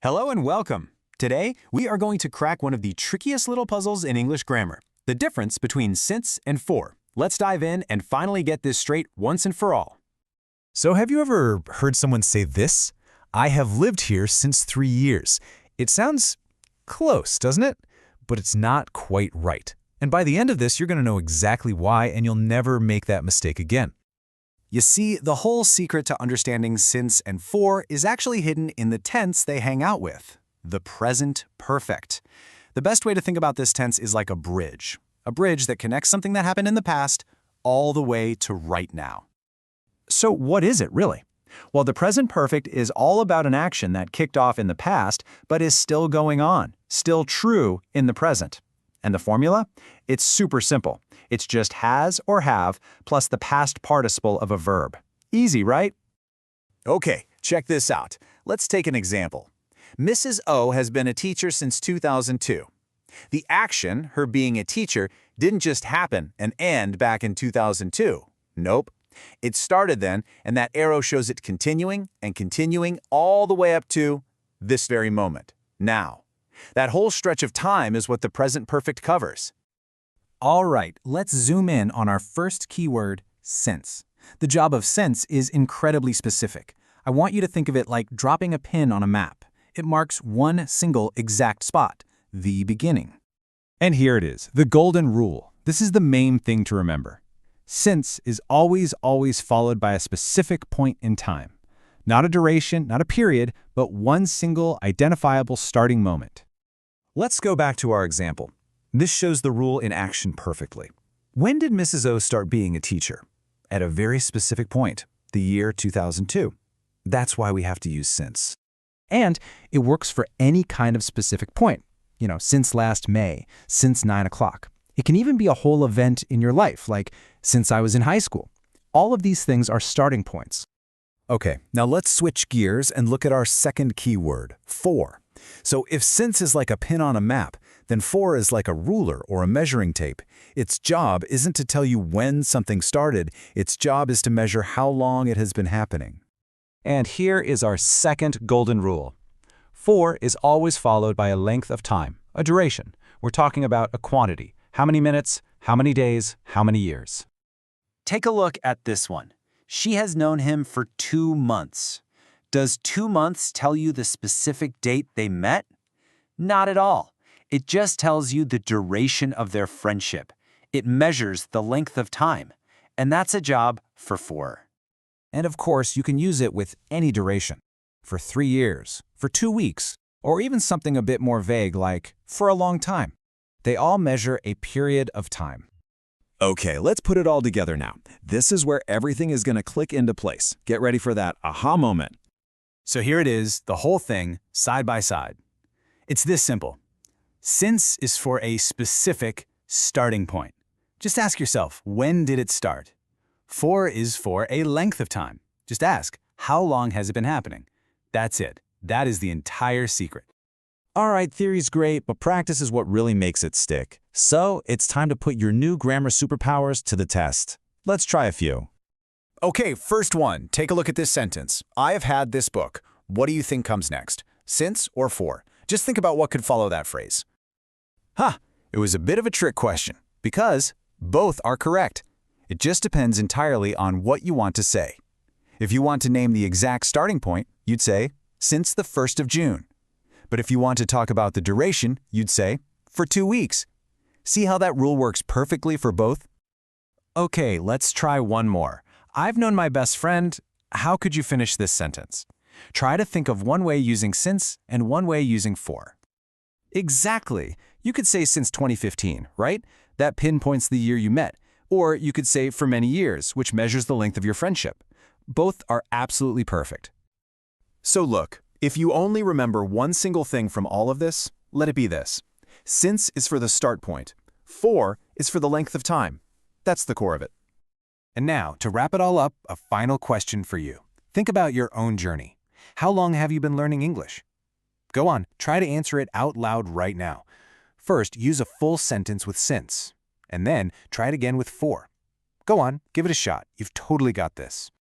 Hello and welcome. Today, we are going to crack one of the trickiest little puzzles in English grammar, the difference between since and for. Let's dive in and finally get this straight once and for all. So have you ever heard someone say this? I have lived here since 3 years. It sounds close, doesn't it? But it's not quite right. And by the end of this, you're going to know exactly why, and you'll never make that mistake again. You see, the whole secret to understanding since and for is actually hidden in the tense they hang out with, the present perfect. The best way to think about this tense is like a bridge that connects something that happened in the past all the way to right now. So what is it really? Well, the present perfect is all about an action that kicked off in the past but is still going on, still true in the present. And the formula? It's super simple. It's just has or have plus the past participle of a verb. Easy, right? Okay, check this out. Let's take an example. Mrs. O has been a teacher since 2002. The action, her being a teacher, didn't just happen and end back in 2002. Nope. It started then, and that arrow shows it continuing and continuing all the way up to this very moment, now. That whole stretch of time is what the present perfect covers. All right, let's zoom in on our first keyword, since. The job of since is incredibly specific. I want you to think of it like dropping a pin on a map. It marks one single exact spot, the beginning. And here it is, the golden rule. This is the main thing to remember. Since is always followed by a specific point in time. Not a duration, not a period, but one single identifiable starting moment. Let's go back to our example. This shows the rule in action perfectly. When did Mrs. O start being a teacher? At a very specific point, the year 2002. That's why we have to use since. And it works for any kind of specific point. Since last May, since 9 o'clock. It can even be a whole event in your life, like since I was in high school. All of these things are starting points. Okay, now let's switch gears and look at our second keyword, for. So if since is like a pin on a map, then for is like a ruler or a measuring tape. Its job isn't to tell you when something started, its job is to measure how long it has been happening. And here is our second golden rule. For is always followed by a length of time, a duration. We're talking about a quantity. How many minutes, how many days, how many years? Take a look at this one. She has known him for 2 months. Does 2 months tell you the specific date they met? Not at all. It just tells you the duration of their friendship. It measures the length of time. And that's a job for. And of course, you can use it with any duration. For 3 years, for 2 weeks, or even something a bit more vague like for a long time. They all measure a period of time. Okay, let's put it all together now. This is where everything is going to click into place. Get ready for that aha moment. So here it is, the whole thing, side by side. It's this simple. Since is for a specific starting point. Just ask yourself, when did it start? For is for a length of time. Just ask, how long has it been happening? That's it. That is the entire secret. All right, theory's great, but practice is what really makes it stick. So it's time to put your new grammar superpowers to the test. Let's try a few. Okay, first one. Take a look at this sentence. I have had this book. What do you think comes next? Since or for? Just think about what could follow that phrase. It was a bit of a trick question, because both are correct. It just depends entirely on what you want to say. If you want to name the exact starting point, you'd say, since the 1st of June. But if you want to talk about the duration, you'd say, for 2 weeks. See how that rule works perfectly for both? Okay, let's try one more. I've known my best friend. How could you finish this sentence? Try to think of one way using since and one way using for. Exactly. You could say since 2015, right? That pinpoints the year you met. Or you could say for many years, which measures the length of your friendship. Both are absolutely perfect. So look, if you only remember one single thing from all of this, let it be this. Since is for the start point. For is for the length of time. That's the core of it. And now, to wrap it all up, a final question for you. Think about your own journey. How long have you been learning English? Go on, try to answer it out loud right now. First, use a full sentence with since, and then try it again with for. Go on, give it a shot. You've totally got this.